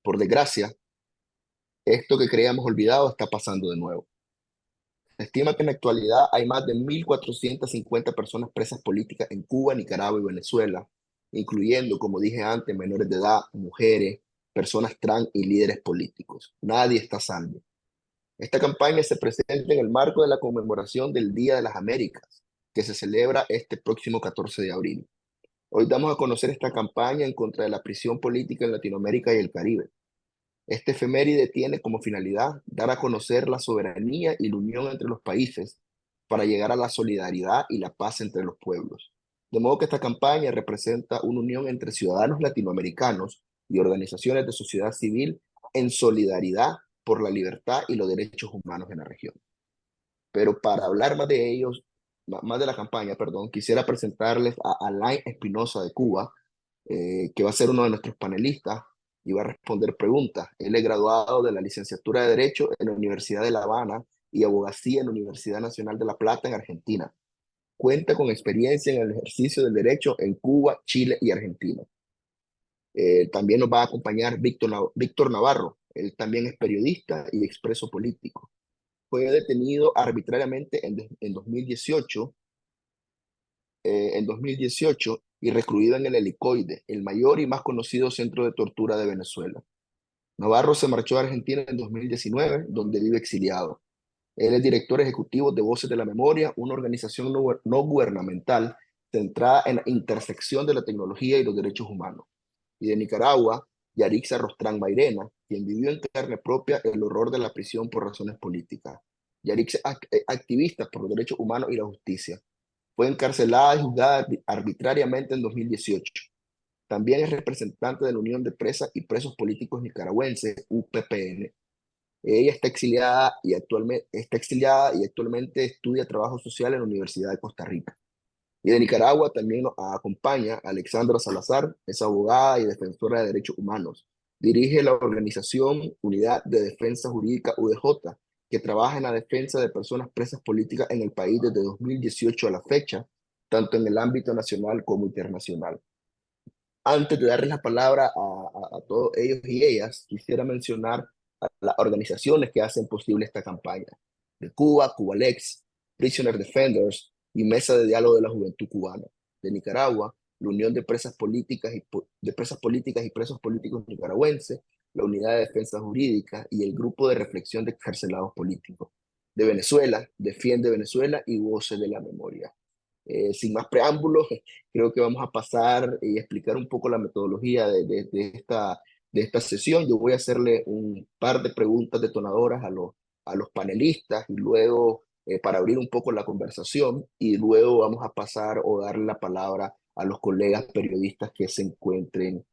Por desgracia, esto que creíamos olvidado está pasando de nuevo. Se estima que en la actualidad hay más de 1.450 personas presas políticas en Cuba, Nicaragua y Venezuela, incluyendo, como dije antes, menores de edad, mujeres, personas trans y líderes políticos. Nadie está a salvo. Esta campaña se presenta en el marco de la conmemoración del Día de las Américas, que se celebra este próximo 14 de abril. Hoy damos a conocer esta campaña en contra de la prisión política en Latinoamérica y el Caribe. Este efeméride tiene como finalidad dar a conocer la soberanía y la unión entre los países para llegar a la solidaridad y la paz entre los pueblos. De modo que esta campaña representa una unión entre ciudadanos latinoamericanos y organizaciones de sociedad civil en solidaridad por la libertad y los derechos humanos en la región. Pero para hablar más de ellos, más de la campaña, perdón, quisiera presentarles a Alain Espinosa de Cuba, que va a ser uno de nuestros panelistas y va a responder preguntas. Él es graduado de la licenciatura de Derecho en la Universidad de La Habana y abogacía en la Universidad Nacional de La Plata en Argentina. Cuenta con experiencia en el ejercicio del derecho en Cuba, Chile y Argentina. También nos va a acompañar Víctor Navarro. Él también es periodista y expreso político. Fue detenido arbitrariamente en 2018 y recluido en el Helicoide, el mayor y más conocido centro de tortura de Venezuela. Navarro se marchó a Argentina en 2019, donde vive exiliado. Él es director ejecutivo de Voces de la Memoria, una organización no gubernamental centrada en la intersección de la tecnología y los derechos humanos. Y de Nicaragua, Yarixa Rostrán Mairena, quien vivió en carne propia el horror de la prisión por razones políticas. Yarixa es activista por los derechos humanos y la justicia. Fue encarcelada y juzgada arbitrariamente en 2018. También es representante de la Unión de Presas y Presos Políticos Nicaragüenses, UPPN. Ella está exiliada y actualmente estudia trabajo social en la Universidad de Costa Rica. Y de Nicaragua también nos acompaña Alexandra Salazar, es abogada y defensora de derechos humanos. Dirige la organización Unidad de Defensa Jurídica UDJ, que trabaja en la defensa de personas presas políticas en el país desde 2018 a la fecha, tanto en el ámbito nacional como internacional. Antes de darles la palabra a todos ellos y ellas, quisiera mencionar a las organizaciones que hacen posible esta campaña. De Cuba, Cubalex, Prisoner Defenders y Mesa de Diálogo de la Juventud Cubana. De Nicaragua, la Unión de Presas Políticas de Presas Políticas y Presos Políticos Nicaragüenses, la Unidad de Defensa Jurídica y el Grupo de Reflexión de Excarcelados Políticos. De Venezuela, Defiende Venezuela y Voces de la Memoria. Sin más preámbulos, creo que vamos a pasar y explicar un poco la metodología de esta sesión. Yo voy a hacerle un par de preguntas detonadoras a los panelistas y luego, para abrir un poco la conversación, y luego vamos a pasar o darle la palabra a los colegas periodistas que se encuentren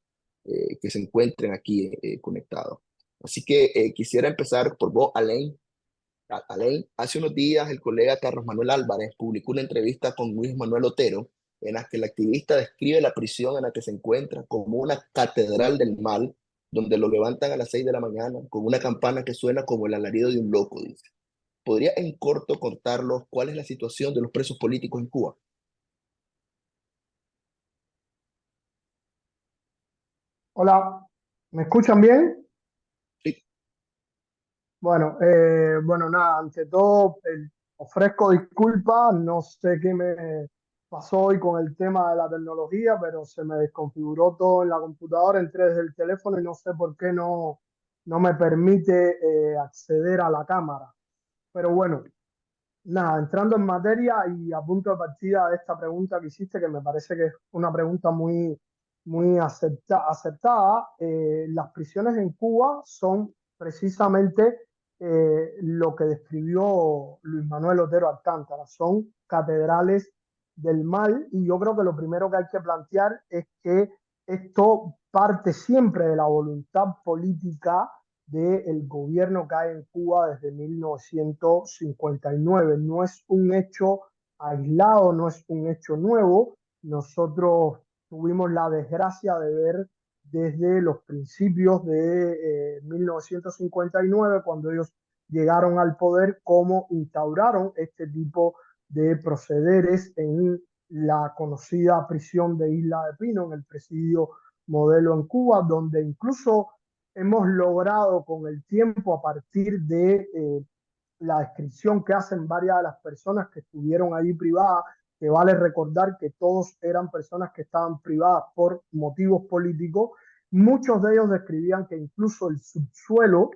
aquí conectados. Así que quisiera empezar por vos, Alain. Alain, hace unos días el colega Carlos Manuel Álvarez publicó una entrevista con Luis Manuel Otero en la que el activista describe la prisión en la que se encuentra como una catedral del mal, donde lo levantan a las 6 de la mañana con una campana que suena como el alarido de un loco, dice. ¿Podría en corto contarnos cuál es la situación de los presos políticos en Cuba? Hola, ¿me escuchan bien? Sí. Bueno, nada, ante todo ofrezco disculpas, no sé qué me pasó hoy con el tema de la tecnología, pero se me desconfiguró todo en la computadora, entré desde el teléfono y no sé por qué no me permite acceder a la cámara. Pero bueno, nada, entrando en materia y a punto de partida de esta pregunta que hiciste, que me parece que es una pregunta muy acertada, las prisiones en Cuba son precisamente lo que describió Luis Manuel Otero Alcántara, son catedrales del mal y yo creo que lo primero que hay que plantear es que esto parte siempre de la voluntad política del gobierno que hay en Cuba desde 1959. No es un hecho aislado, no es un hecho nuevo. Nosotros tuvimos la desgracia de ver desde los principios de 1959, cuando ellos llegaron al poder, cómo instauraron este tipo de procederes en la conocida prisión de Isla de Pino, en el presidio modelo en Cuba, donde incluso hemos logrado con el tiempo, a partir de la descripción que hacen varias de las personas que estuvieron allí privadas, que vale recordar que todos eran personas que estaban privadas por motivos políticos, muchos de ellos describían que incluso el subsuelo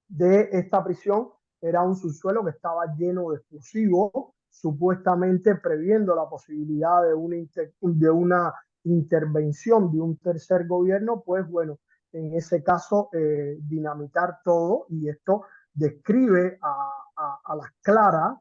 de esta prisión era un subsuelo que estaba lleno de explosivos, supuestamente previendo la posibilidad de una intervención de un tercer gobierno, pues bueno, en ese caso dinamitar todo, y esto describe a las claras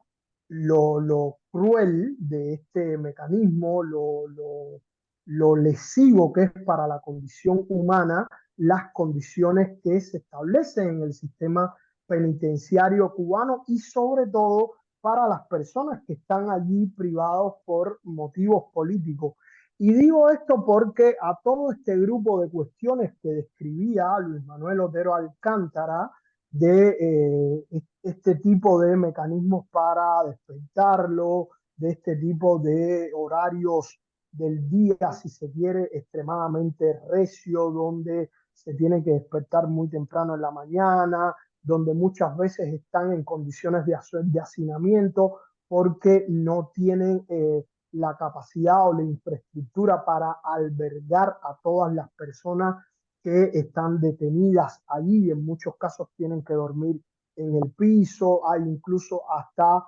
lo cruel de este mecanismo, lo lesivo que es para la condición humana las condiciones que se establecen en el sistema penitenciario cubano, y sobre todo para las personas que están allí privados por motivos políticos. Y digo esto porque a todo este grupo de cuestiones que describía Luis Manuel Otero Alcántara, de este tipo de mecanismos para despertarlo, de este tipo de horarios del día, si se quiere, extremadamente recio, donde se tiene que despertar muy temprano en la mañana, donde muchas veces están en condiciones de hacinamiento porque no tienen la capacidad o la infraestructura para albergar a todas las personas que están detenidas allí. En muchos casos tienen que dormir en el piso, hay incluso hasta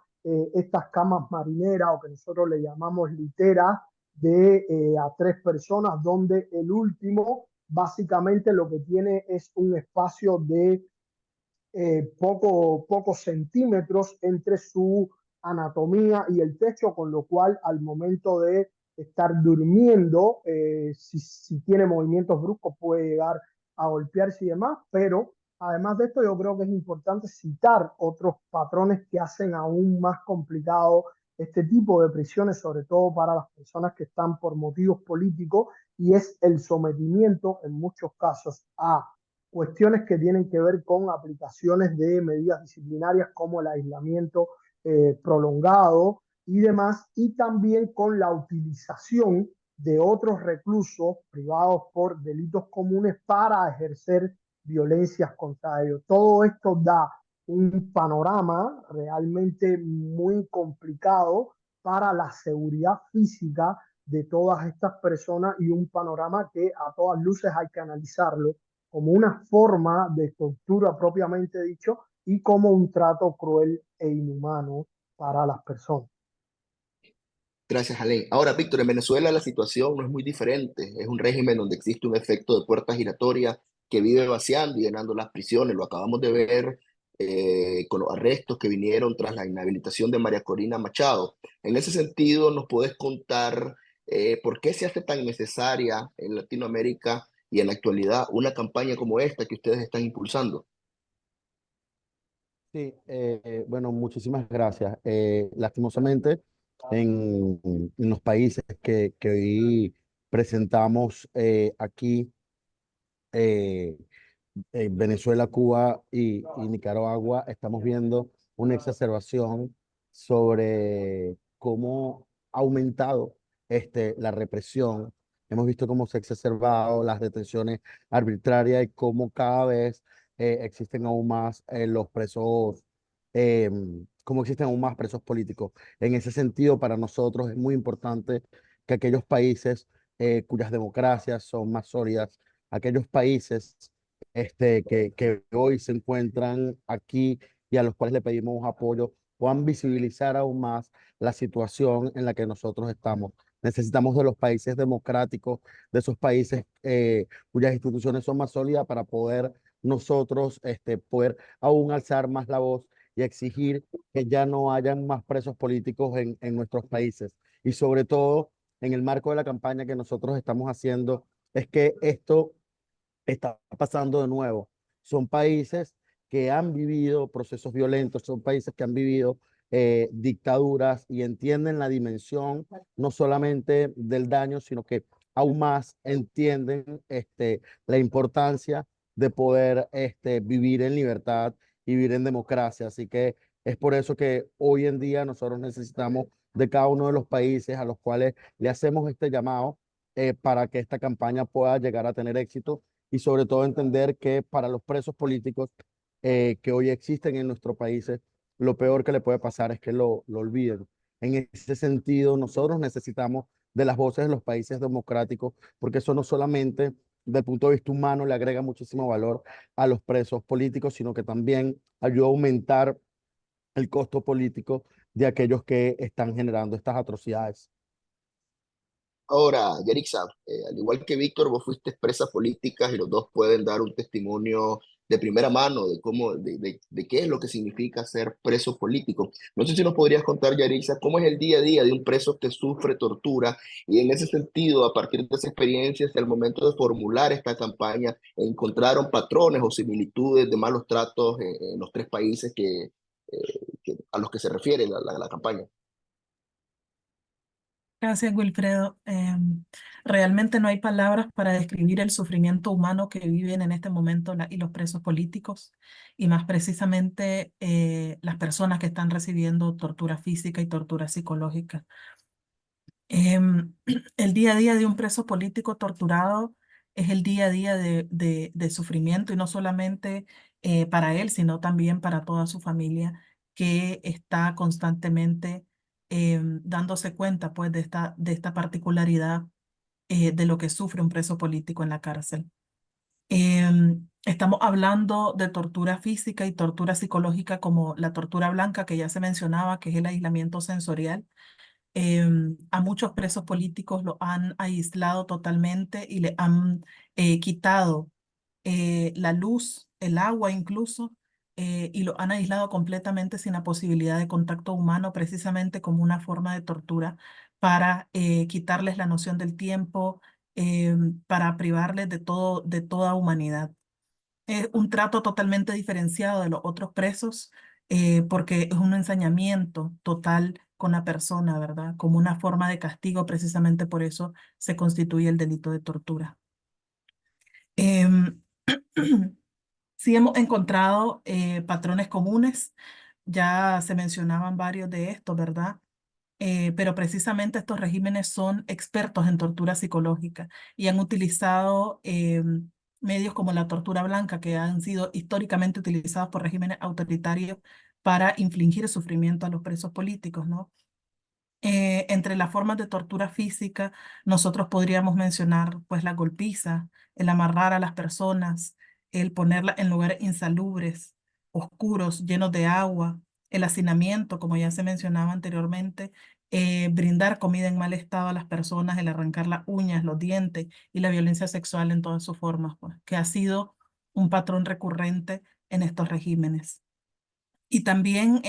estas camas marineras, o que nosotros le llamamos literas, de a tres personas, donde el último básicamente lo que tiene es un espacio de pocos centímetros entre su anatomía y el techo, con lo cual al momento de estar durmiendo, si tiene movimientos bruscos puede llegar a golpearse y demás, pero además de esto yo creo que es importante citar otros patrones que hacen aún más complicado este tipo de prisiones, sobre todo para las personas que están por motivos políticos, y es el sometimiento en muchos casos a cuestiones que tienen que ver con aplicaciones de medidas disciplinarias como el aislamiento prolongado y demás, y también con la utilización de otros reclusos privados por delitos comunes para ejercer violencias contra ellos. Todo esto da un panorama realmente muy complicado para la seguridad física de todas estas personas, y un panorama que a todas luces hay que analizarlo como una forma de tortura propiamente dicho, y como un trato cruel e inhumano para las personas. Gracias, Alain. Ahora, Víctor, en Venezuela la situación no es muy diferente. Es un régimen donde existe un efecto de puerta giratoria que vive vaciando y llenando las prisiones. Lo acabamos de ver con los arrestos que vinieron tras la inhabilitación de María Corina Machado. En ese sentido, ¿nos puedes contar por qué se hace tan necesaria en Latinoamérica y en la actualidad una campaña como esta que ustedes están impulsando? Sí, bueno, muchísimas gracias. Lastimosamente, en los países que hoy presentamos aquí, eh, Venezuela, Cuba y Nicaragua, estamos viendo una exacerbación sobre cómo ha aumentado la represión. Hemos visto cómo se ha exacerbado las detenciones arbitrarias y cómo cada vez existen aún más los presos, eh, cómo existen aún más presos políticos. En ese sentido, para nosotros es muy importante que aquellos países cuyas democracias son más sólidas, aquellos países que hoy se encuentran aquí y a los cuales le pedimos apoyo, puedan visibilizar aún más la situación en la que nosotros estamos. Necesitamos de los países democráticos, de esos países cuyas instituciones son más sólidas para poder nosotros poder aún alzar más la voz y exigir que ya no hayan más presos políticos en nuestros países. Y sobre todo, en el marco de la campaña que nosotros estamos haciendo, es que esto está pasando de nuevo. Son países que han vivido procesos violentos, son países que han vivido dictaduras y entienden la dimensión no solamente del daño, sino que aún más entienden la importancia de poder vivir en libertad y vivir en democracia. Así que es por eso que hoy en día nosotros necesitamos de cada uno de los países a los cuales le hacemos este llamado para que esta campaña pueda llegar a tener éxito y sobre todo entender que para los presos políticos que hoy existen en nuestros países, lo peor que le puede pasar es que lo olviden. En ese sentido, nosotros necesitamos de las voces de los países democráticos, porque eso no solamente del punto de vista humano le agrega muchísimo valor a los presos políticos, sino que también ayuda a aumentar el costo político de aquellos que están generando estas atrocidades. Ahora, Yarixa, al igual que Víctor, vos fuiste presa política y los dos pueden dar un testimonio de primera mano de cómo, de qué es lo que significa ser preso político. No sé si nos podrías contar, Yarixa, cómo es el día a día de un preso que sufre tortura y en ese sentido, a partir de esa experiencia, al momento de formular esta campaña, encontraron patrones o similitudes de malos tratos en los tres países a los que se refiere la campaña. Gracias, Wilfredo. Realmente no hay palabras para describir el sufrimiento humano que viven en este momento y los presos políticos, y más precisamente las personas que están recibiendo tortura física y tortura psicológica. El día a día de un preso político torturado es el día a día de sufrimiento, y no solamente para él, sino también para toda su familia, que está constantemente dándose cuenta pues de esta particularidad de lo que sufre un preso político en la cárcel. Estamos hablando de tortura física y tortura psicológica, como la tortura blanca que ya se mencionaba, que es el aislamiento sensorial. A muchos presos políticos lo han aislado totalmente y le han quitado la luz, el agua incluso, y lo han aislado completamente sin la posibilidad de contacto humano, precisamente como una forma de tortura para quitarles la noción del tiempo, para privarles de toda humanidad. Es un trato totalmente diferenciado de los otros presos, porque es un ensañamiento total con la persona, ¿verdad? Como una forma de castigo, precisamente por eso se constituye el delito de tortura. Em, sí hemos encontrado patrones comunes, ya se mencionaban varios de estos, ¿verdad? Pero precisamente estos regímenes son expertos en tortura psicológica y han utilizado medios como la tortura blanca, que han sido históricamente utilizados por regímenes autoritarios para infligir sufrimiento a los presos políticos, ¿no? Entre las formas de tortura física, nosotros podríamos mencionar pues la golpiza, el amarrar a las personas, el ponerlas en lugares insalubres, oscuros, llenos de agua, el hacinamiento, como ya se mencionaba anteriormente, brindar comida en mal estado a las personas, el arrancar las uñas, los dientes, y la violencia sexual en todas sus formas, pues, que ha sido un patrón recurrente en estos regímenes. Y también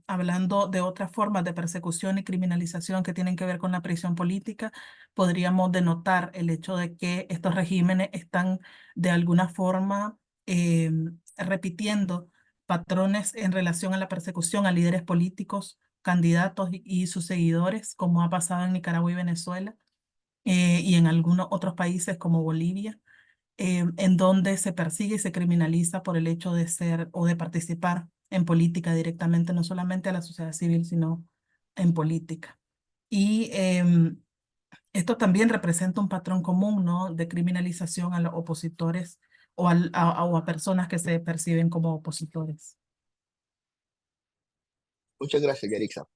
hablando de otras formas de persecución y criminalización que tienen que ver con la prisión política, podríamos denotar el hecho de que estos regímenes están de alguna forma repitiendo patrones en relación a la persecución a líderes políticos, candidatos y sus seguidores, como ha pasado en Nicaragua y Venezuela, y en algunos otros países como Bolivia, en donde se persigue y se criminaliza por el hecho de ser o de participar en política directamente, no solamente a la sociedad civil, sino en política. Y esto también representa un patrón común, ¿no?, de criminalización a los opositores o a personas que se perciben como opositores. Muchas gracias, Yarixa.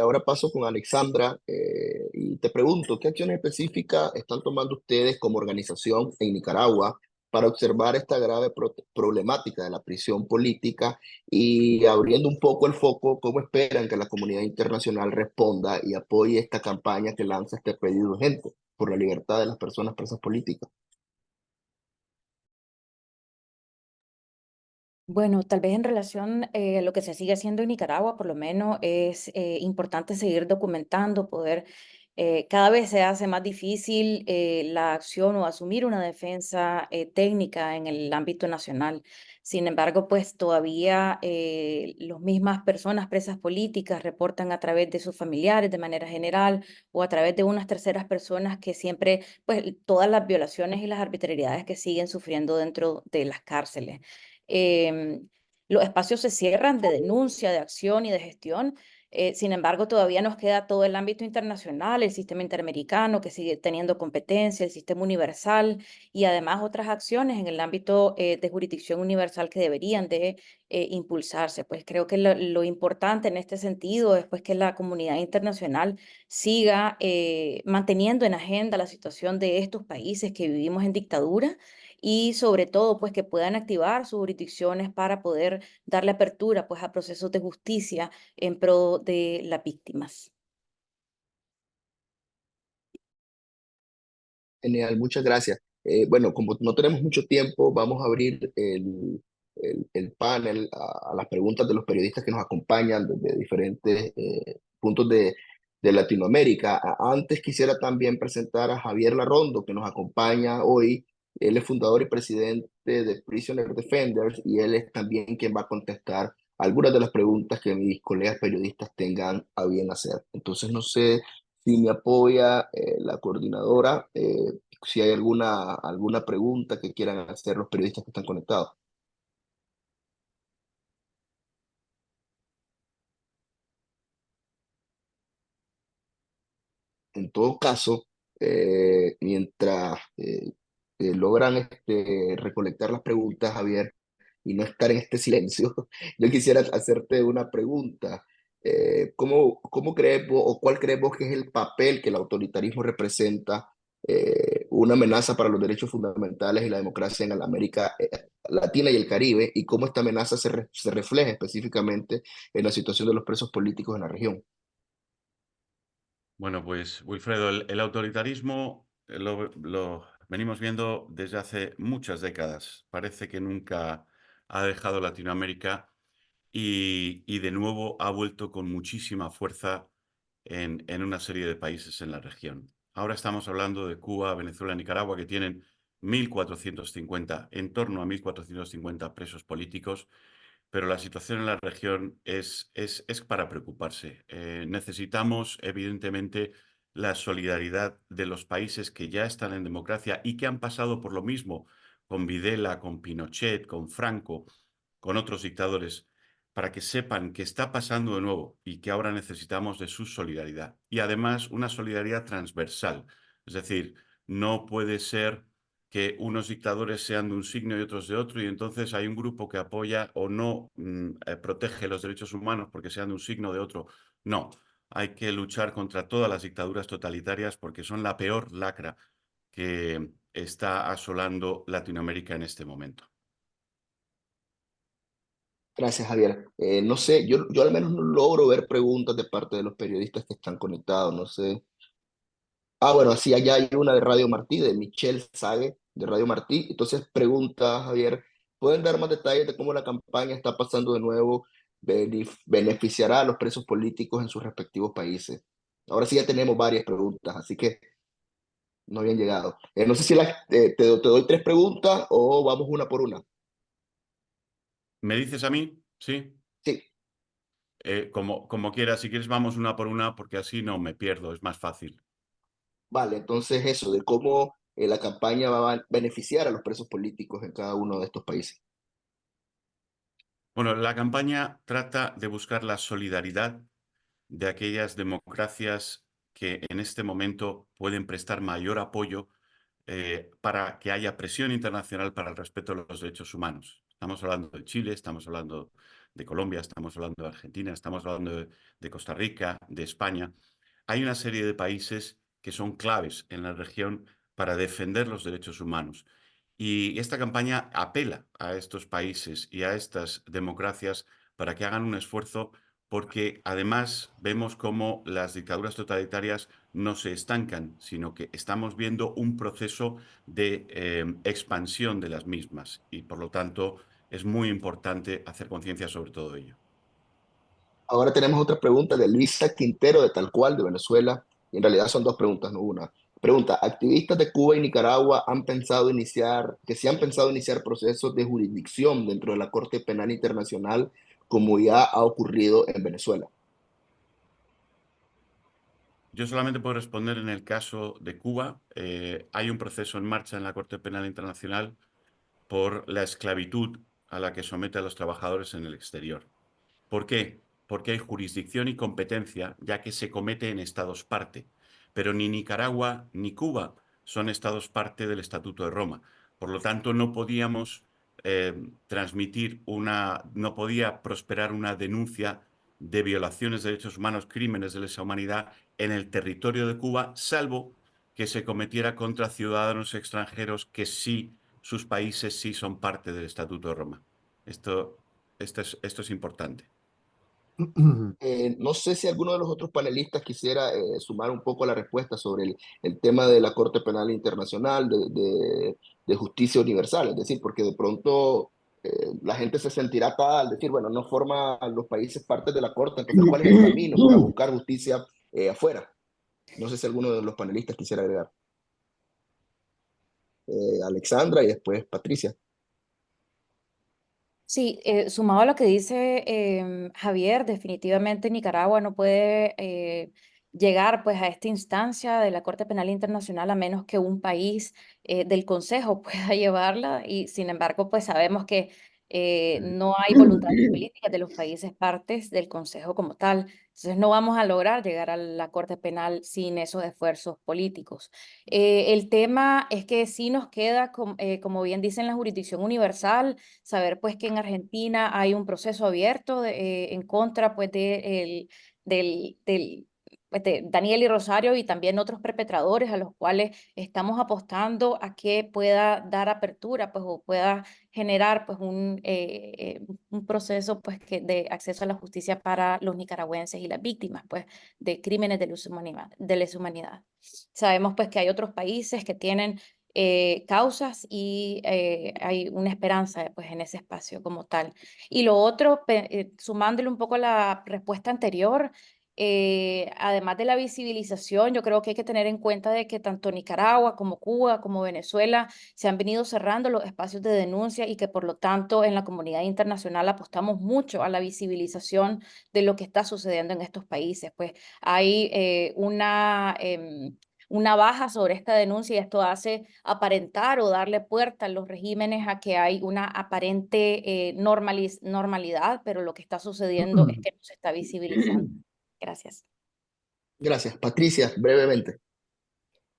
Ahora paso con Alexandra y te pregunto, ¿qué acciones específicas están tomando ustedes como organización en Nicaragua para observar esta grave problemática de la prisión política y abriendo un poco el foco, cómo esperan que la comunidad internacional responda y apoye esta campaña que lanza este pedido urgente por la libertad de las personas presas políticas? Bueno, tal vez en relación a lo que se sigue haciendo en Nicaragua, por lo menos es importante seguir documentando, poder, cada vez se hace más difícil la acción o asumir una defensa técnica en el ámbito nacional. Sin embargo, pues todavía las mismas personas presas políticas reportan a través de sus familiares de manera general o a través de unas terceras personas que siempre, pues todas las violaciones y las arbitrariedades que siguen sufriendo dentro de las cárceles. Em, los espacios se cierran de denuncia, de acción y de gestión, Sin embargo, todavía nos queda todo el ámbito internacional, el sistema interamericano que sigue teniendo competencia, el sistema universal y además otras acciones en el ámbito de jurisdicción universal que deberían de impulsarse. Pues creo que lo importante en este sentido es pues que la comunidad internacional siga manteniendo en agenda la situación de estos países que vivimos en dictadura y sobre todo pues que puedan activar sus jurisdicciones para poder darle apertura pues a procesos de justicia en pro de las víctimas. Genial, muchas gracias. Bueno, como no tenemos mucho tiempo, vamos a abrir el panel a las preguntas de los periodistas que nos acompañan desde diferentes puntos de Latinoamérica. Antes quisiera también presentar a Javier Larrondo, que nos acompaña hoy. Él es fundador y presidente de Prisoner Defenders y él es también quien va a contestar algunas de las preguntas que mis colegas periodistas tengan a bien hacer. Entonces, no sé si me apoya la coordinadora, si hay alguna pregunta que quieran hacer los periodistas que están conectados. En todo caso, mientras logran recolectar las preguntas, Javier, y no estar en este silencio, yo quisiera hacerte una pregunta. ¿Cómo crees vos, o cuál crees vos que es el papel que el autoritarismo representa, una amenaza para los derechos fundamentales y la democracia en la América Latina y el Caribe, y cómo esta amenaza se refleja específicamente en la situación de los presos políticos en la región? Bueno, pues Wilfredo, el autoritarismo lo venimos viendo desde hace muchas décadas. Parece que nunca ha dejado Latinoamérica y de nuevo ha vuelto con muchísima fuerza en una serie de países en la región. Ahora estamos hablando de Cuba, Venezuela, Nicaragua, que tienen 1.450, en torno a 1.450 presos políticos, pero la situación en la región es para preocuparse. Necesitamos, evidentemente, la solidaridad de los países que ya están en democracia y que han pasado por lo mismo con Videla, con Pinochet, con Franco, con otros dictadores, para que sepan que está pasando de nuevo y que ahora necesitamos de su solidaridad. Y además una solidaridad transversal. Es decir, no puede ser que unos dictadores sean de un signo y otros de otro, y entonces hay un grupo que apoya o no protege los derechos humanos porque sean de un signo o de otro. No, hay que luchar contra todas las dictaduras totalitarias porque son la peor lacra que está asolando Latinoamérica en este momento. Gracias, Javier. No sé, yo al menos no logro ver preguntas de parte de los periodistas que están conectados, no sé. Ah, bueno, sí, allá hay una de Radio Martí, de Michelle Sage, de Radio Martí. Entonces pregunta, Javier, ¿pueden dar más detalles de cómo la campaña está pasando de nuevo, beneficiará a los presos políticos en sus respectivos países? Ahora sí ya tenemos varias preguntas, así que no habían llegado. No sé si te doy tres preguntas o vamos una por una. ¿Me dices a mí? Sí. Sí. Como quieras, si quieres vamos una por una porque así no me pierdo, es más fácil. Vale, entonces eso, de cómo la campaña va a beneficiar a los presos políticos en cada uno de estos países. Bueno, la campaña trata de buscar la solidaridad de aquellas democracias que en este momento pueden prestar mayor apoyo para que haya presión internacional para el respeto de los derechos humanos. Estamos hablando de Chile, estamos hablando de Colombia, estamos hablando de Argentina, estamos hablando de Costa Rica, de España. Hay una serie de países que son claves en la región para defender los derechos humanos. Y esta campaña apela a estos países y a estas democracias para que hagan un esfuerzo porque además vemos cómo las dictaduras totalitarias no se estancan, sino que estamos viendo un proceso de expansión de las mismas y por lo tanto es muy importante hacer conciencia sobre todo ello. Ahora tenemos otra pregunta de Luisa Quintero, de Tal Cual, de Venezuela. Y en realidad son dos preguntas, no una. Pregunta, ¿activistas de Cuba y Nicaragua se han pensado iniciar procesos de jurisdicción dentro de la Corte Penal Internacional como ya ha ocurrido en Venezuela? Yo solamente puedo responder en el caso de Cuba. Hay un proceso en marcha en la Corte Penal Internacional por la esclavitud a la que somete a los trabajadores en el exterior. ¿Por qué? porque hay jurisdicción y competencia, ya que se comete en estados parte. Pero ni Nicaragua ni Cuba son estados parte del Estatuto de Roma. Por lo tanto, no podíamos no podía prosperar una denuncia de violaciones de derechos humanos, crímenes de lesa humanidad en el territorio de Cuba, salvo que se cometiera contra ciudadanos extranjeros que sí, sus países sí son parte del Estatuto de Roma. Esto es importante. No sé si alguno de los otros panelistas quisiera sumar un poco a la respuesta sobre el tema de la Corte Penal Internacional, de justicia universal, es decir, porque de pronto la gente se sentirá atada al decir, bueno, no forman los países parte de la Corte, entonces, ¿cuál es el camino para buscar justicia afuera? No sé si alguno de los panelistas quisiera agregar. Alexandra y después Patricia. Sí, sumado a lo que dice Javier, definitivamente Nicaragua no puede llegar pues a esta instancia de la Corte Penal Internacional a menos que un país del Consejo pueda llevarla y sin embargo pues sabemos que no hay voluntades políticas de los países partes del Consejo como tal. Entonces no vamos a lograr llegar a la Corte Penal sin esos esfuerzos políticos. El tema es que sí nos queda, como bien dice en la jurisdicción universal, saber pues que en Argentina hay un proceso abierto en contra pues pues, de Daniel y Rosario y también otros perpetradores a los cuales estamos apostando a que pueda dar apertura pues o pueda generar pues un proceso pues de acceso a la justicia para los nicaragüenses y las víctimas pues de crímenes de lesa humanidad. Sabemos pues que hay otros países que tienen causas y hay una esperanza pues, en ese espacio como tal. Y lo otro, sumándole un poco a la respuesta anterior, además de la visibilización, yo creo que hay que tener en cuenta de que tanto Nicaragua como Cuba como Venezuela se han venido cerrando los espacios de denuncia y que por lo tanto en la comunidad internacional apostamos mucho a la visibilización de lo que está sucediendo en estos países. Pues hay una baja sobre esta denuncia y esto hace aparentar o darle puerta a los regímenes a que hay una aparente normalidad, pero lo que está sucediendo es que no se está visibilizando. Gracias. Gracias. Patricia, brevemente.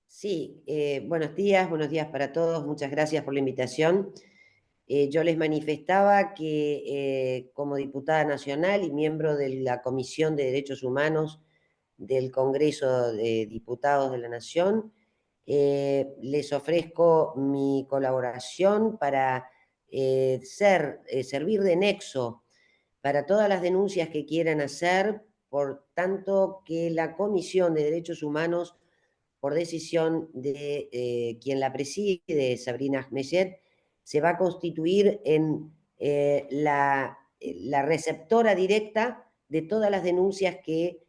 Sí, buenos días para todos. Muchas gracias por la invitación. Yo les manifestaba que como diputada nacional y miembro de la Comisión de Derechos Humanos del Congreso de Diputados de la Nación, les ofrezco mi colaboración para servir de nexo para todas las denuncias que quieran hacer, por tanto que la Comisión de Derechos Humanos, por decisión de quien la preside, Sabrina Ahmeyet, se va a constituir en la receptora directa de todas las denuncias que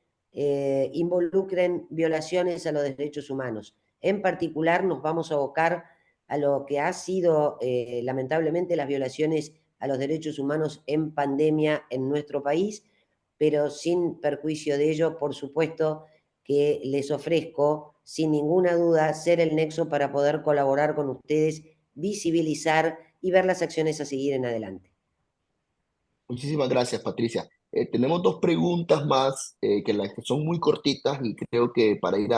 involucren violaciones a los derechos humanos. En particular nos vamos a abocar a lo que ha sido lamentablemente las violaciones a los derechos humanos en pandemia en nuestro país, pero sin perjuicio de ello, por supuesto que les ofrezco, sin ninguna duda, ser el nexo para poder colaborar con ustedes, visibilizar y ver las acciones a seguir en adelante. Muchísimas gracias, Patricia. Tenemos dos preguntas más que son muy cortitas y creo que para ir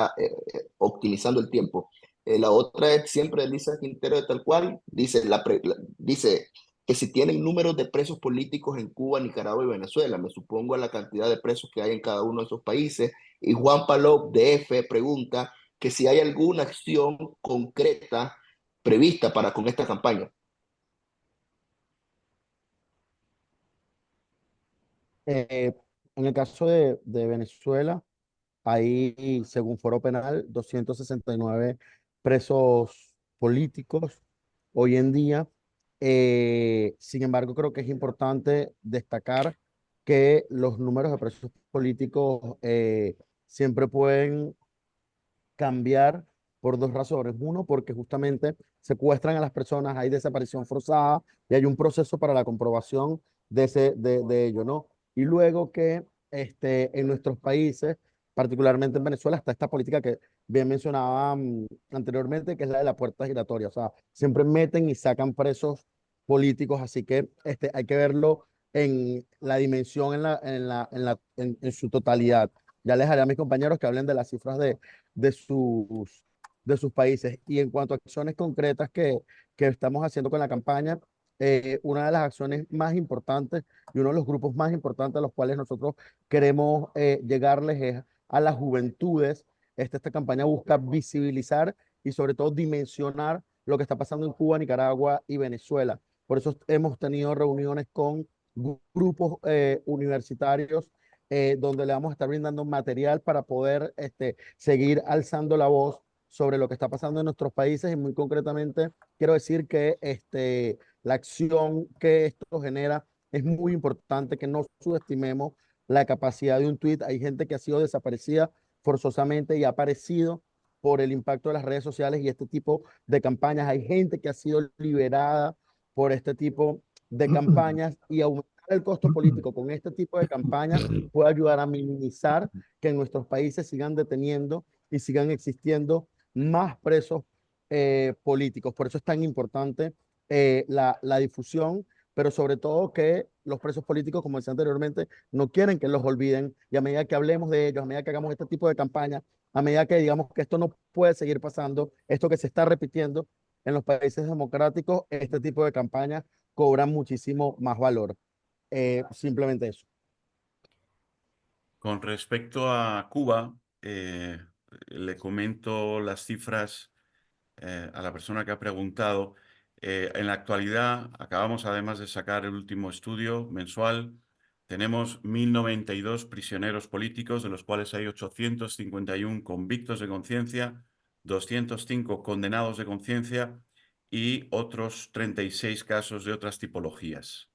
optimizando el tiempo. La otra es siempre de Elisa Quintero de Tal Cual. Dice que si tienen números de presos políticos en Cuba, Nicaragua y Venezuela. Me supongo a la cantidad de presos que hay en cada uno de esos países. Y Juan Palop de F pregunta que si hay alguna acción concreta prevista para con esta campaña. Eh, en el caso de Venezuela, hay, según Foro Penal, 269 presos políticos hoy en día. Sin embargo, creo que es importante destacar que los números de presos políticos siempre pueden cambiar por dos razones. Uno, porque justamente secuestran a las personas, hay desaparición forzada y hay un proceso para la comprobación de ello, ¿no? Y luego que en nuestros países, particularmente en Venezuela, está esta política que bien mencionaba anteriormente, que es la de la puerta giratoria. O sea, siempre meten y sacan presos políticos, así que hay que verlo en la dimensión en su totalidad. Ya les haré a mis compañeros que hablen de las cifras de sus, de sus países. Y en cuanto a acciones concretas que estamos haciendo con la campaña, una de las acciones más importantes y uno de los grupos más importantes a los cuales nosotros queremos llegarles es a las juventudes. Esta campaña busca visibilizar y sobre todo dimensionar lo que está pasando en Cuba, Nicaragua y Venezuela. Por eso hemos tenido reuniones con grupos universitarios donde le vamos a estar brindando material para poder seguir alzando la voz sobre lo que está pasando en nuestros países y muy concretamente quiero decir que la acción que esto genera es muy importante que no subestimemos la capacidad de un tweet. Hay gente que ha sido desaparecida forzosamente y ha aparecido por el impacto de las redes sociales y este tipo de campañas. Hay gente que ha sido liberada por este tipo de campañas y aumentar el costo político con este tipo de campañas puede ayudar a minimizar que en nuestros países sigan deteniendo y sigan existiendo más presos políticos. Por eso es tan importante la difusión, pero sobre todo que los presos políticos, como decía anteriormente, no quieren que los olviden y a medida que hablemos de ellos, a medida que hagamos este tipo de campaña, a medida que digamos que esto no puede seguir pasando, esto que se está repitiendo en los países democráticos, este tipo de campañas cobran muchísimo más valor. Simplemente eso. Con respecto a Cuba, le comento las cifras a la persona que ha preguntado. En la actualidad, acabamos además de sacar el último estudio mensual, tenemos 1.092 prisioneros políticos, de los cuales hay 851 convictos de conciencia, 205 condenados de conciencia y otros 36 casos de otras tipologías.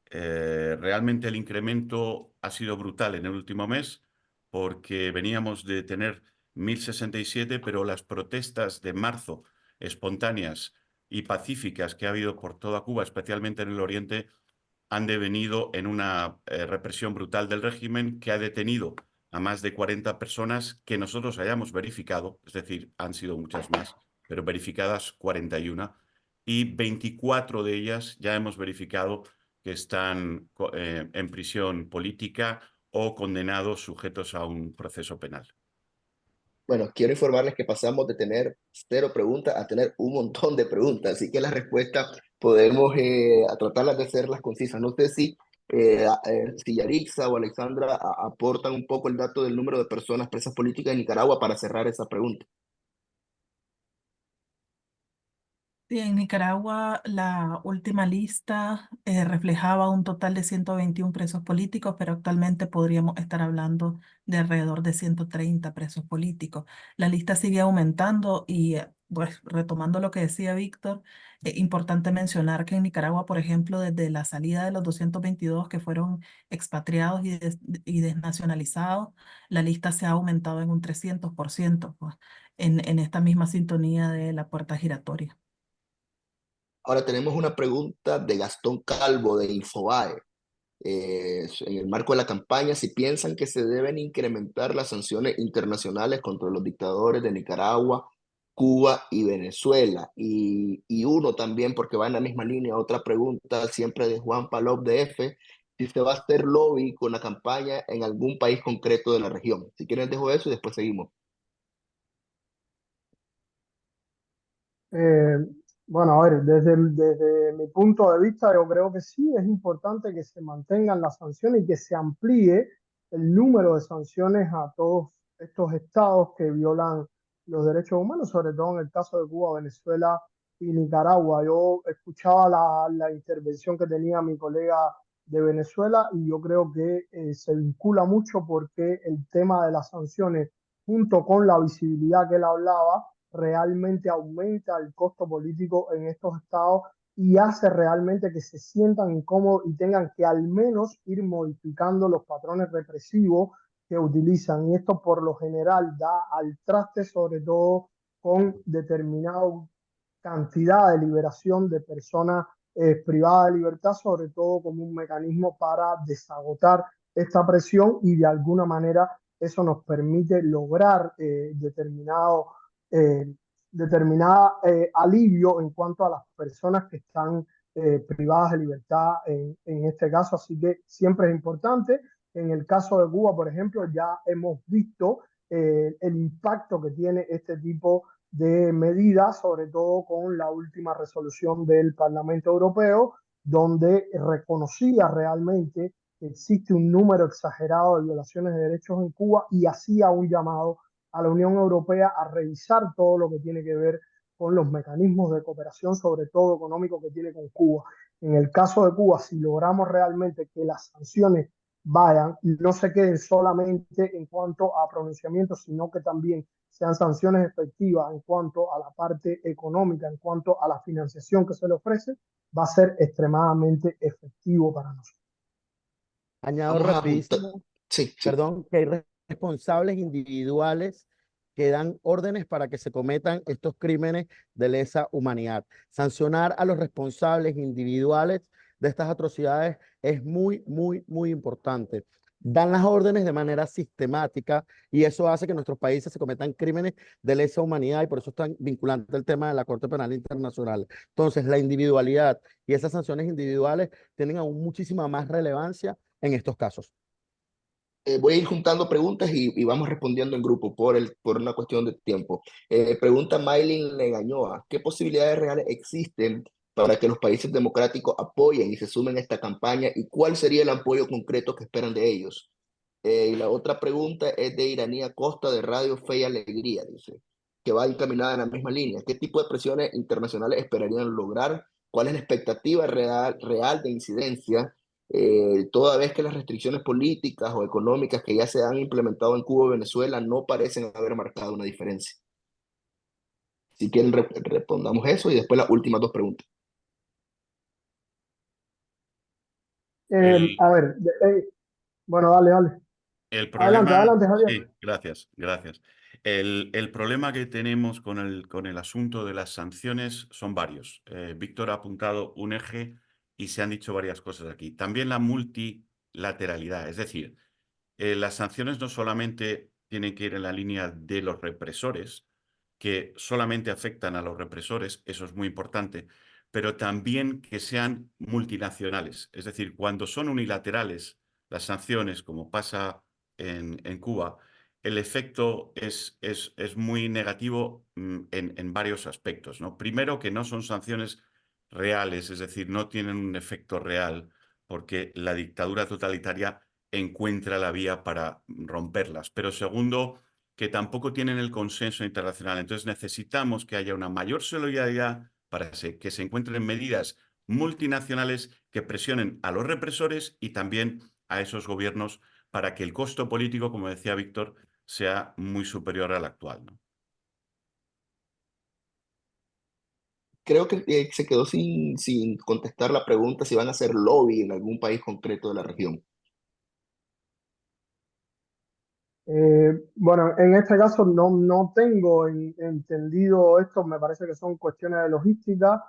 Realmente el incremento ha sido brutal en el último mes porque veníamos de tener 1.067, pero las protestas de marzo espontáneas y pacíficas que ha habido por toda Cuba, especialmente en el oriente, han devenido en una represión brutal del régimen que ha detenido a más de 40 personas que nosotros hayamos verificado, es decir, han sido muchas más, pero verificadas 41, y 24 de ellas ya hemos verificado que están en prisión política o condenados sujetos a un proceso penal. Bueno, quiero informarles que pasamos de tener 0 preguntas a tener un montón de preguntas, así que las respuestas podemos tratarlas de hacerlas concisas. No sé si Yarixa o Alexandra aportan un poco el dato del número de personas presas políticas en Nicaragua para cerrar esa pregunta. Sí, en Nicaragua la última lista reflejaba un total de 121 presos políticos, pero actualmente podríamos estar hablando de alrededor de 130 presos políticos. La lista sigue aumentando y, pues, retomando lo que decía Víctor, importante mencionar que en Nicaragua, por ejemplo, desde la salida de los 222 que fueron expatriados y desnacionalizados, la lista se ha aumentado en un 300%, pues, en esta misma sintonía de la puerta giratoria. Ahora tenemos una pregunta de Gastón Calvo de Infobae. En el marco de la campaña, si piensan que se deben incrementar las sanciones internacionales contra los dictadores de Nicaragua, Cuba y Venezuela. Y uno también, porque va en la misma línea, otra pregunta siempre de Juan Palop de F, si se va a hacer lobby con la campaña en algún país concreto de la región. Si quieren dejo eso y después seguimos. Eh, bueno, a ver, desde mi punto de vista, yo creo que sí es importante que se mantengan las sanciones y que se amplíe el número de sanciones a todos estos estados que violan los derechos humanos, sobre todo en el caso de Cuba, Venezuela y Nicaragua. Yo escuchaba la intervención que tenía mi colega de Venezuela y yo creo que se vincula mucho porque el tema de las sanciones, junto con la visibilidad que él hablaba, realmente aumenta el costo político en estos estados y hace realmente que se sientan incómodos y tengan que al menos ir modificando los patrones represivos que utilizan. Y esto por lo general da al traste sobre todo con determinada cantidad de liberación de personas privadas de libertad, sobre todo como un mecanismo para desagotar esta presión y de alguna manera eso nos permite lograr determinada alivio en cuanto a las personas que están privadas de libertad en este caso, así que siempre es importante. En el caso de Cuba, por ejemplo, ya hemos visto el impacto que tiene este tipo de medidas, sobre todo con la última resolución del Parlamento Europeo, donde reconocía realmente que existe un número exagerado de violaciones de derechos en Cuba y hacía un llamado a la Unión Europea a revisar todo lo que tiene que ver con los mecanismos de cooperación, sobre todo económico, que tiene con Cuba. En el caso de Cuba, si logramos realmente que las sanciones vayan y no se queden solamente en cuanto a pronunciamientos, sino que también sean sanciones efectivas en cuanto a la parte económica, en cuanto a la financiación que se le ofrece, va a ser extremadamente efectivo para nosotros. Añado Vamos a juntar. rapidísimo, Sí, sí. perdón, que hay responsables individuales que dan órdenes para que se cometan estos crímenes de lesa humanidad. Sancionar a los responsables individuales de estas atrocidades es muy, muy, muy importante. Dan las órdenes de manera sistemática y eso hace que en nuestros países se cometan crímenes de lesa humanidad y por eso es tan vinculante el tema de la Corte Penal Internacional. Entonces, la individualidad y esas sanciones individuales tienen aún muchísima más relevancia en estos casos. Voy a ir juntando preguntas y vamos respondiendo en grupo por una cuestión de tiempo. Pregunta Maylin Legañoa, ¿qué posibilidades reales existen para que los países democráticos apoyen y se sumen a esta campaña y cuál sería el apoyo concreto que esperan de ellos? Y la otra pregunta es de Iranía Costa de Radio Fe y Alegría, dice, que va encaminada en la misma línea. ¿Qué tipo de presiones internacionales esperarían lograr? ¿Cuál es la expectativa real de incidencia? Toda vez que las restricciones políticas o económicas que ya se han implementado en Cuba y Venezuela no parecen haber marcado una diferencia. Si quieren, respondamos eso y después las últimas dos preguntas. A ver, bueno, dale. El Adelante, problema, Javier. sí, gracias. El problema que tenemos con el asunto de las sanciones son varios. Víctor ha apuntado un eje y se han dicho varias cosas aquí. También la multilateralidad, es decir, las sanciones no solamente tienen que ir en la línea de los represores, que solamente afectan a los represores, eso es muy importante, pero también que sean multinacionales. Es decir, cuando son unilaterales las sanciones, como pasa en Cuba, el efecto es muy negativo en varios aspectos, ¿no? Primero, que no son sanciones reales, es decir, no tienen un efecto real, porque la dictadura totalitaria encuentra la vía para romperlas. Pero segundo, que tampoco tienen el consenso internacional. Entonces necesitamos que haya una mayor solidaridad para que se encuentren medidas multinacionales que presionen a los represores y también a esos gobiernos para que el costo político, como decía Víctor, sea muy superior al actual, ¿no? Creo que se quedó sin contestar la pregunta si van a hacer lobby en algún país concreto de la región. Bueno, en este caso no tengo entendido esto, me parece que son cuestiones de logística,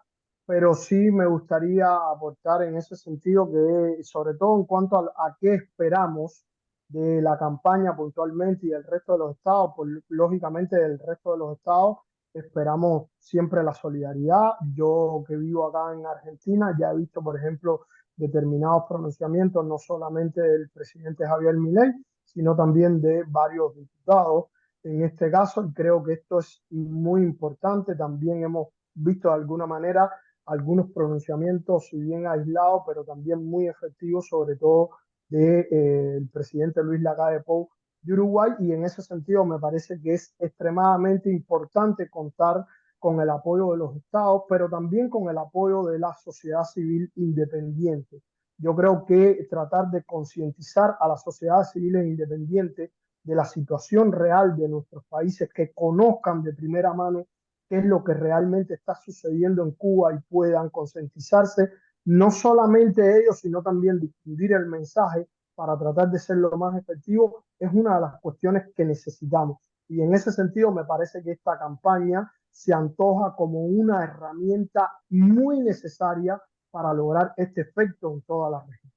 pero sí me gustaría aportar en ese sentido que, sobre todo en cuanto a qué esperamos de la campaña puntualmente y del resto de los estados, pues lógicamente del resto de los estados esperamos siempre la solidaridad. Yo que vivo acá en Argentina ya he visto, por ejemplo, determinados pronunciamientos, no solamente del presidente Javier Milei, sino también de varios diputados en este caso, y creo que esto es muy importante. También hemos visto de alguna manera algunos pronunciamientos, si bien aislados, pero también muy efectivos, sobre todo del presidente Luis Lacalle Pou de Uruguay, y en ese sentido me parece que es extremadamente importante contar con el apoyo de los estados, pero también con el apoyo de la sociedad civil independiente. Yo creo que tratar de concientizar a las sociedades civiles independientes de la situación real de nuestros países, que conozcan de primera mano qué es lo que realmente está sucediendo en Cuba y puedan concientizarse, no solamente ellos, sino también difundir el mensaje para tratar de ser lo más efectivo, es una de las cuestiones que necesitamos. Y en ese sentido me parece que esta campaña se antoja como una herramienta muy necesaria para lograr este efecto en toda la región.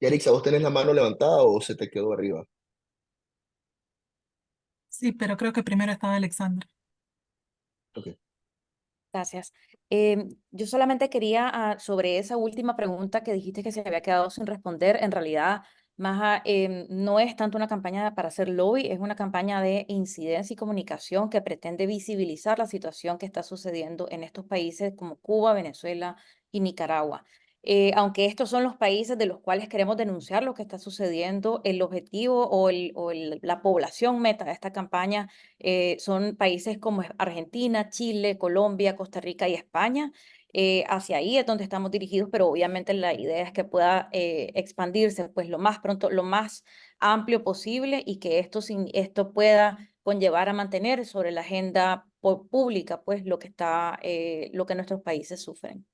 Yarixa, ¿vos tenés la mano levantada o se te quedó arriba? Sí, pero creo que primero estaba Alexandra. Okay. Gracias. Yo solamente quería, sobre esa última pregunta que dijiste que se había quedado sin responder, en realidad, Maja, no es tanto una campaña para hacer lobby, es una campaña de incidencia y comunicación que pretende visibilizar la situación que está sucediendo en estos países como Cuba, Venezuela y Nicaragua. Aunque estos son los países de los cuales queremos denunciar lo que está sucediendo, el objetivo la población meta de esta campaña son países como Argentina, Chile, Colombia, Costa Rica y España. Hacia ahí es donde estamos dirigidos, pero obviamente la idea es que pueda expandirse pues lo más pronto, lo más amplio posible y que esto pueda conllevar a mantener sobre la agenda pública pues lo que nuestros países sufren.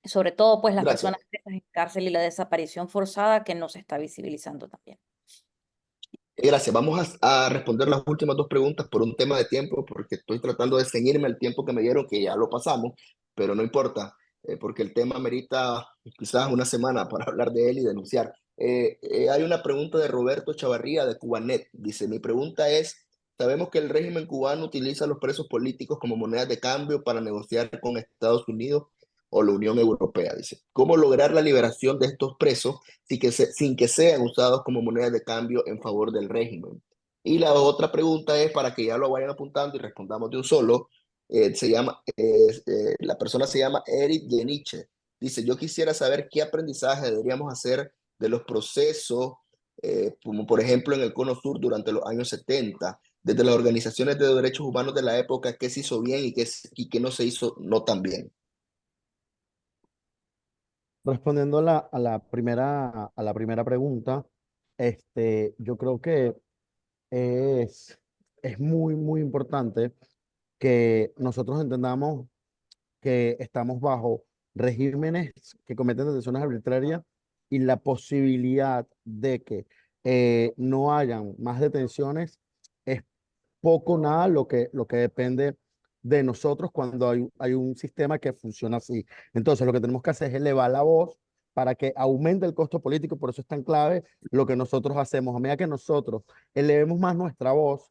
Sobre todo pues las Gracias. personas presas en cárcel y la desaparición forzada que no se está visibilizando también. Gracias. Vamos a responder las últimas dos preguntas por un tema de tiempo, porque estoy tratando de ceñirme al tiempo que me dieron, que ya lo pasamos, pero no importa, porque el tema merita quizás una semana para hablar de él y denunciar. Hay una pregunta de Roberto Chavarría de Cubanet. Dice, mi pregunta es, sabemos que el régimen cubano utiliza a los presos políticos como moneda de cambio para negociar con Estados Unidos o la Unión Europea. Dice, ¿cómo lograr la liberación de estos presos sin que sean usados como moneda de cambio en favor del régimen? Y la otra pregunta es, para que ya lo vayan apuntando y respondamos de un solo, la persona se llama Eric Yeniche. Dice, yo quisiera saber qué aprendizaje deberíamos hacer de los procesos, como por ejemplo en el Cono Sur durante los años 70, desde las organizaciones de derechos humanos de la época, qué se hizo bien y qué no se hizo no tan bien. Respondiendo a la primera pregunta, yo creo que es, es muy, muy importante que nosotros entendamos que estamos bajo regímenes que cometen detenciones arbitrarias y la posibilidad de que no hayan más detenciones es poco o nada lo que depende de nosotros cuando hay un sistema que funciona así. Entonces, lo que tenemos que hacer es elevar la voz para que aumente el costo político, por eso es tan clave lo que nosotros hacemos. A medida que nosotros elevemos más nuestra voz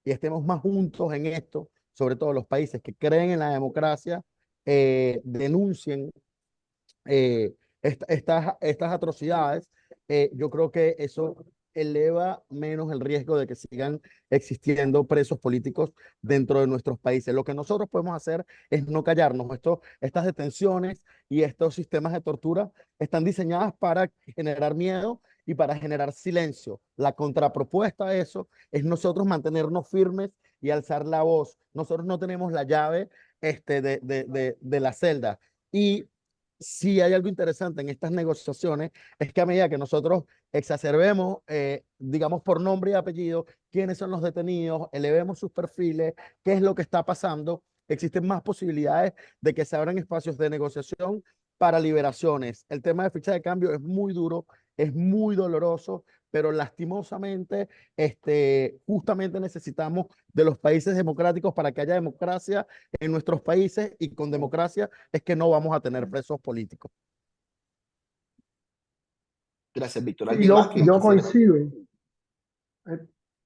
y estemos más juntos en esto, sobre todo los países que creen en la democracia, denuncien estas atrocidades, yo creo que eso eleva menos el riesgo de que sigan existiendo presos políticos dentro de nuestros países. Lo que nosotros podemos hacer es no callarnos. Estas detenciones y estos sistemas de tortura están diseñadas para generar miedo y para generar silencio. La contrapropuesta a eso es nosotros mantenernos firmes y alzar la voz. Nosotros no tenemos la llave de la celda. Y si hay algo interesante en estas negociaciones, es que a medida que nosotros exacerbemos, digamos por nombre y apellido, quiénes son los detenidos, elevemos sus perfiles, qué es lo que está pasando, existen más posibilidades de que se abran espacios de negociación para liberaciones. El tema de ficha de cambio es muy duro, es muy doloroso, pero lastimosamente, justamente necesitamos de los países democráticos para que haya democracia en nuestros países, y con democracia es que no vamos a tener presos políticos. Gracias, Víctor. Sí, ¿Alguien más que yo quisiera? coincido.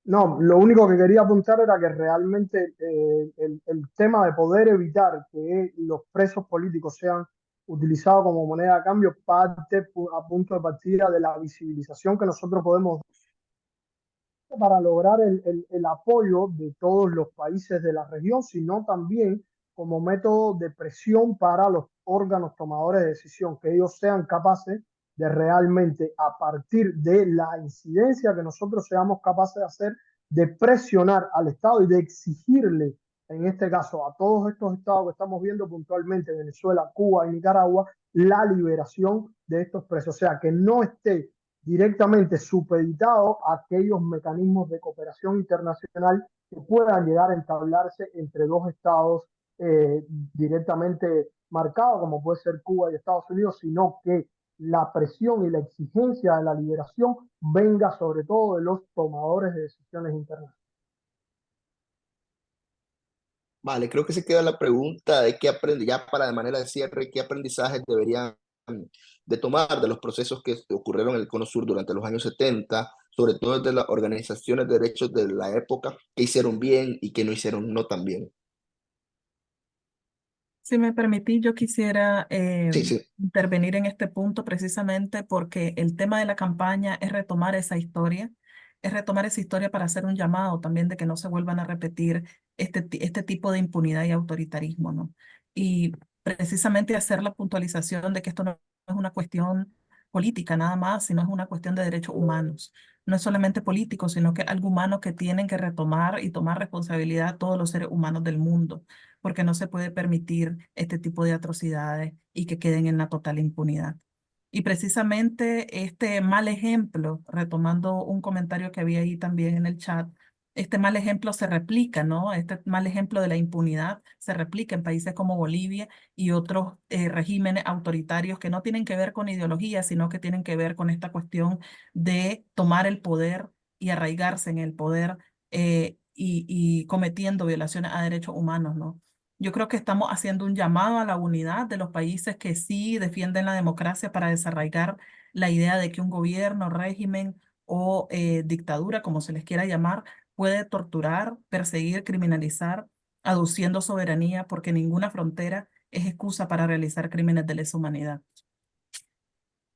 No, lo único que quería apuntar era que realmente el tema de poder evitar que los presos políticos sean utilizados como moneda de cambio parte a punto de partida de la visibilización que nosotros podemos para lograr el apoyo de todos los países de la región, sino también como método de presión para los órganos tomadores de decisión, que ellos sean capaces de realmente, a partir de la incidencia que nosotros seamos capaces de hacer, de presionar al Estado y de exigirle, en este caso, a todos estos estados que estamos viendo puntualmente, Venezuela, Cuba y Nicaragua, la liberación de estos presos. O sea, que no esté directamente supeditado a aquellos mecanismos de cooperación internacional que puedan llegar a entablarse entre dos estados directamente marcados, como puede ser Cuba y Estados Unidos, sino que la presión y la exigencia de la liberación venga sobre todo de los tomadores de decisiones internacionales. Vale, creo que se queda la pregunta de qué aprende, ya para de manera de cierre, qué aprendizajes deberían de tomar de los procesos que ocurrieron en el Cono Sur durante los años 70, sobre todo de las organizaciones de derechos de la época, que hicieron bien y que no hicieron no tan bien. Si me permitís, yo quisiera Sí, sí. intervenir en este punto precisamente porque el tema de la campaña es retomar esa historia para hacer un llamado también de que no se vuelvan a repetir este tipo de impunidad y autoritarismo, ¿no? Y precisamente hacer la puntualización de que esto no es una cuestión política nada más, sino es una cuestión de derechos humanos. No es solamente político, sino que algo humano que tienen que retomar y tomar responsabilidad todos los seres humanos del mundo, porque no se puede permitir este tipo de atrocidades y que queden en la total impunidad. Y precisamente este mal ejemplo, retomando un comentario que había ahí también en el chat, este mal ejemplo se replica, ¿no? Este mal ejemplo de la impunidad se replica en países como Bolivia y otros regímenes autoritarios que no tienen que ver con ideología, sino que tienen que ver con esta cuestión de tomar el poder y arraigarse en el poder y cometiendo violaciones a derechos humanos, ¿no? Yo creo que estamos haciendo un llamado a la unidad de los países que sí defienden la democracia para desarraigar la idea de que un gobierno, régimen o dictadura, como se les quiera llamar, puede torturar, perseguir, criminalizar, aduciendo soberanía, porque ninguna frontera es excusa para realizar crímenes de lesa humanidad.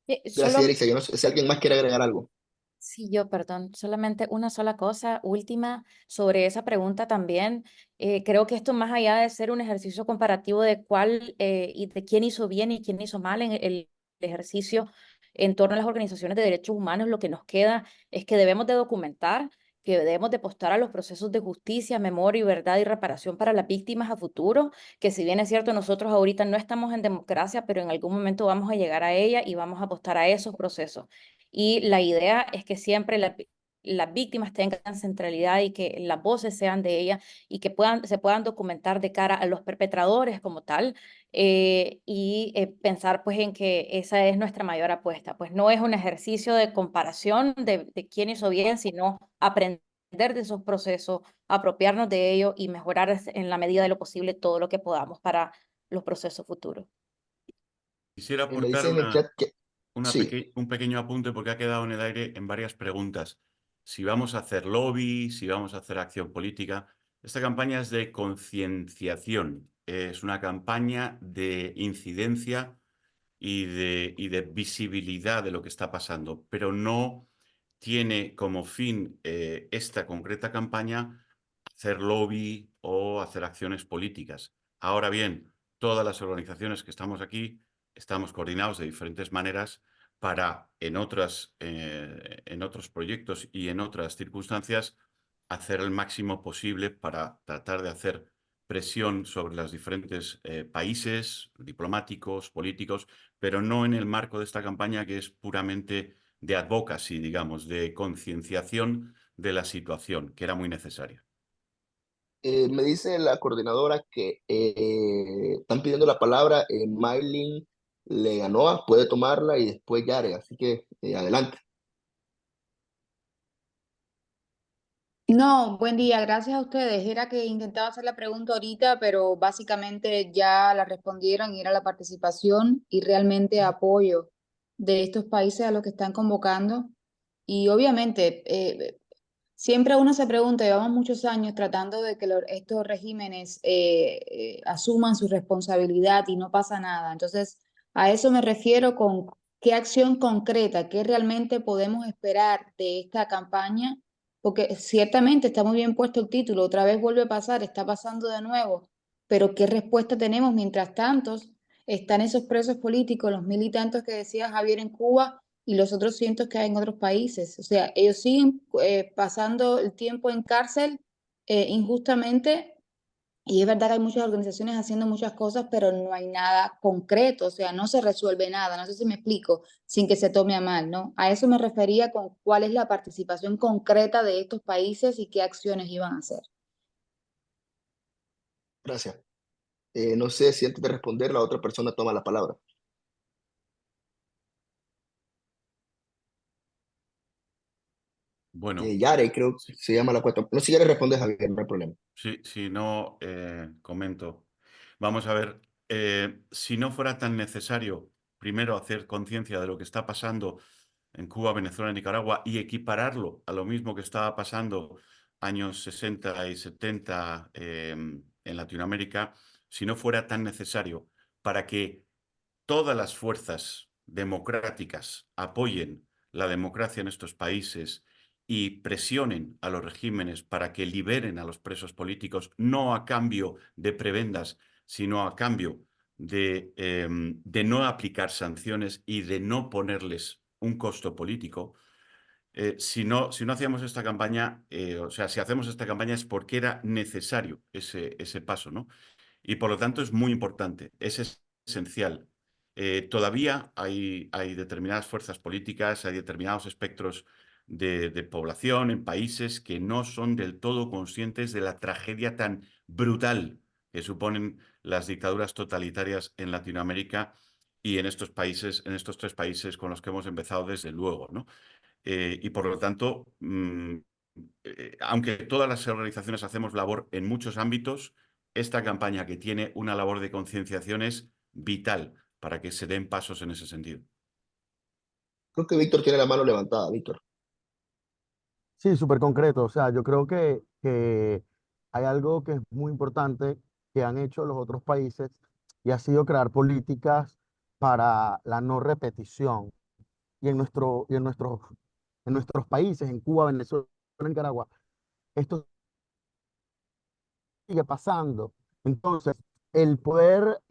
Gracias, Solo Erika. Yo no sé si alguien más quiere agregar algo. Sí, yo, perdón, solamente una sola cosa, última, sobre esa pregunta también. Creo que esto, más allá de ser un ejercicio comparativo de cuál y de quién hizo bien y quién hizo mal en el ejercicio en torno a las organizaciones de derechos humanos, lo que nos queda es que debemos de documentar, que debemos de apostar a los procesos de justicia, memoria y verdad y reparación para las víctimas a futuro, que si bien es cierto, nosotros ahorita no estamos en democracia, pero en algún momento vamos a llegar a ella y vamos a apostar a esos procesos. Y la idea es que siempre las víctimas tengan centralidad y que las voces sean de ellas y que se puedan documentar de cara a los perpetradores como tal, pensar pues en que esa es nuestra mayor apuesta. Pues no es un ejercicio de comparación de quién hizo bien, sino aprender de esos procesos, apropiarnos de ellos y mejorar en la medida de lo posible todo lo que podamos para los procesos futuros. Quisiera Me aportar dice en el chat que sí. un pequeño apunte porque ha quedado en el aire en varias preguntas. Si vamos a hacer lobby, si vamos a hacer acción política. Esta campaña es de concienciación, es una campaña de incidencia y de visibilidad de lo que está pasando, pero no tiene como fin esta concreta campaña hacer lobby o hacer acciones políticas. Ahora bien, todas las organizaciones que estamos aquí estamos coordinados de diferentes maneras para en otros proyectos y en otras circunstancias hacer el máximo posible para tratar de hacer presión sobre los diferentes países diplomáticos, políticos, pero no en el marco de esta campaña que es puramente de advocacy, digamos, de concienciación de la situación, que era muy necesaria. Me dice la coordinadora que están pidiendo la palabra. Maylin Leganoa puede tomarla y después Yare. Así que adelante. No, buen día, gracias a ustedes. Era que intentaba hacer la pregunta ahorita, pero básicamente ya la respondieron y era la participación y realmente apoyo de estos países a los que están convocando. Y obviamente, siempre uno se pregunta, llevamos muchos años tratando de que estos regímenes asuman su responsabilidad y no pasa nada. Entonces, a eso me refiero con qué acción concreta, qué realmente podemos esperar de esta campaña, porque ciertamente está muy bien puesto el título, otra vez vuelve a pasar, está pasando de nuevo, pero ¿qué respuesta tenemos mientras tantos están esos presos políticos, los mil y tantos que decía Javier en Cuba? Y los otros cientos que hay en otros países. O sea, ellos siguen pasando el tiempo en cárcel injustamente y es verdad que hay muchas organizaciones haciendo muchas cosas, pero no hay nada concreto, o sea, no se resuelve nada, no sé si me explico, sin que se tome a mal, ¿no? A eso me refería con cuál es la participación concreta de estos países y qué acciones iban a hacer. Gracias. No sé si antes de responder la otra persona toma la palabra. Bueno, Yare, creo que se llama la cuenta. No, si quieres responder, Javier, no hay problema. si no, comento. Vamos a ver, si no fuera tan necesario, primero, hacer conciencia de lo que está pasando en Cuba, Venezuela, Nicaragua y equipararlo a lo mismo que estaba pasando años 60 y 70 en Latinoamérica, si no fuera tan necesario para que todas las fuerzas democráticas apoyen la democracia en estos países y presionen a los regímenes para que liberen a los presos políticos, no a cambio de prebendas, sino a cambio de no aplicar sanciones y de no ponerles un costo político. Si no hacíamos esta campaña, o sea, si hacemos esta campaña es porque era necesario ese paso, ¿no? Y por lo tanto es muy importante, es esencial. Todavía hay determinadas fuerzas políticas, hay determinados espectros de población en países que no son del todo conscientes de la tragedia tan brutal que suponen las dictaduras totalitarias en Latinoamérica y en estos países, en estos 3 países con los que hemos empezado desde luego, ¿no? Y por lo tanto, aunque todas las organizaciones hacemos labor en muchos ámbitos, esta campaña que tiene una labor de concienciación es vital para que se den pasos en ese sentido. Creo que Víctor tiene la mano levantada, Víctor. Sí, súper concreto. O sea, yo creo que hay algo que es muy importante que han hecho los otros países y ha sido crear políticas para la no repetición. Y en nuestros países, en Cuba, Venezuela, Nicaragua, esto sigue pasando. Entonces, el poder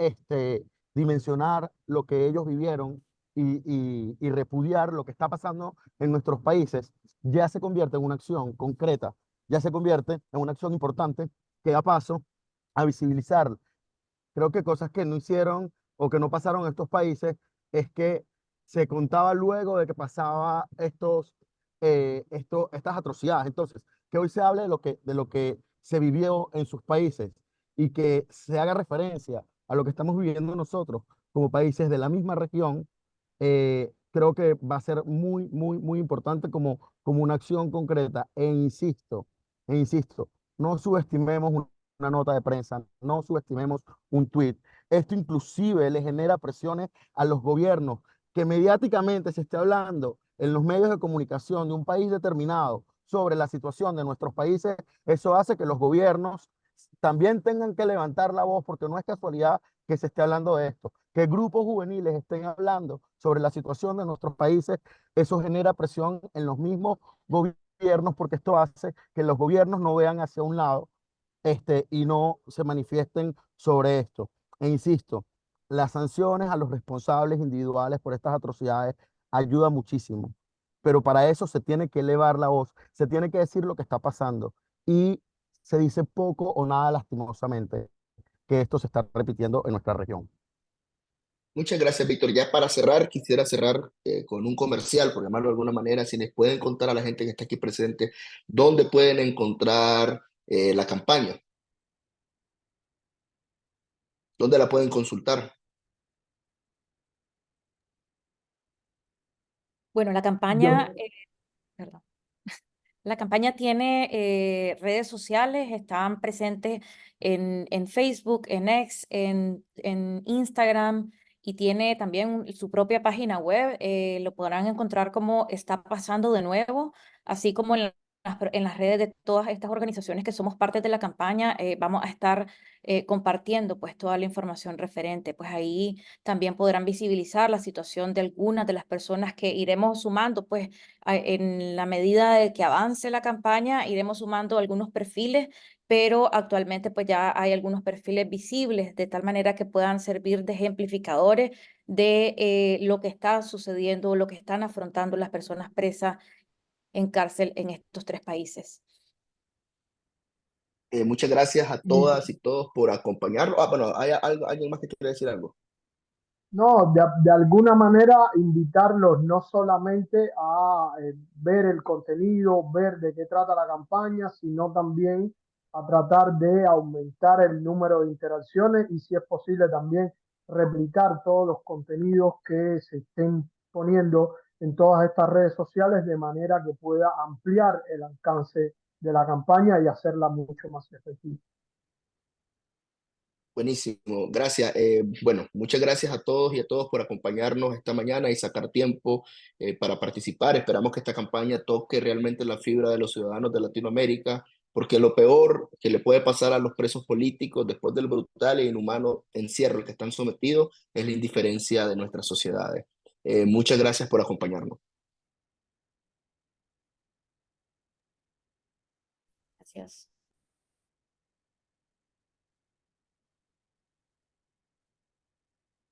dimensionar lo que ellos vivieron y repudiar lo que está pasando en nuestros países, ya se convierte en una acción concreta, ya se convierte en una acción importante que da paso a visibilizar. Creo que cosas que no hicieron o que no pasaron en estos países es que se contaba luego de que pasaba estas atrocidades. Entonces, que hoy se hable de lo que se vivió en sus países y que se haga referencia a lo que estamos viviendo nosotros como países de la misma región, creo que va a ser muy, muy, muy importante como una acción concreta. E insisto, no subestimemos una nota de prensa, no subestimemos un tuit. Esto inclusive le genera presiones a los gobiernos, que mediáticamente se esté hablando en los medios de comunicación de un país determinado sobre la situación de nuestros países. Eso hace que los gobiernos también tengan que levantar la voz, porque no es casualidad que se esté hablando de esto. Que grupos juveniles estén hablando sobre la situación de nuestros países, eso genera presión en los mismos gobiernos, porque esto hace que los gobiernos no vean hacia un lado y no se manifiesten sobre esto. E insisto, las sanciones a los responsables individuales por estas atrocidades ayuda muchísimo, pero para eso se tiene que elevar la voz, se tiene que decir lo que está pasando y se dice poco o nada lastimosamente que esto se está repitiendo en nuestra región. Muchas gracias, Víctor. Ya para cerrar, quisiera cerrar con un comercial, por llamarlo de alguna manera, si les pueden contar a la gente que está aquí presente dónde pueden encontrar la campaña, dónde la pueden consultar. Bueno, la campaña, perdón. La campaña tiene redes sociales, están presentes en Facebook, en X, en Instagram y tiene también su propia página web. Lo podrán encontrar como Está Pasando de Nuevo, así como en las redes de todas estas organizaciones que somos parte de la campaña. Vamos a estar compartiendo pues toda la información referente. Pues ahí también podrán visibilizar la situación de algunas de las personas que iremos sumando pues en la medida de que avance la campaña, iremos sumando algunos perfiles, pero actualmente pues ya hay algunos perfiles visibles, de tal manera que puedan servir de ejemplificadores de lo que está sucediendo, lo que están afrontando las personas presas en cárcel en estos 3 países. Muchas gracias a Y todas y todos por acompañarnos. Bueno, ¿hay alguien más que quiere decir algo? no, de alguna manera invitarlos no solamente a ver el contenido, ver de qué trata la campaña, sino también a tratar de aumentar el número de interacciones y si es posible también replicar todos los contenidos que se estén poniendo en todas estas redes sociales de manera que pueda ampliar el alcance de la campaña y hacerla mucho más efectiva. Buenísimo, gracias. Bueno, muchas gracias a todos y a todos por acompañarnos esta mañana y sacar tiempo para participar. Esperamos que esta campaña toque realmente la fibra de los ciudadanos de Latinoamérica porque lo peor que le puede pasar a los presos políticos después del brutal e inhumano encierro al que están sometidos es la indiferencia de nuestras sociedades. Muchas gracias por acompañarnos. Gracias.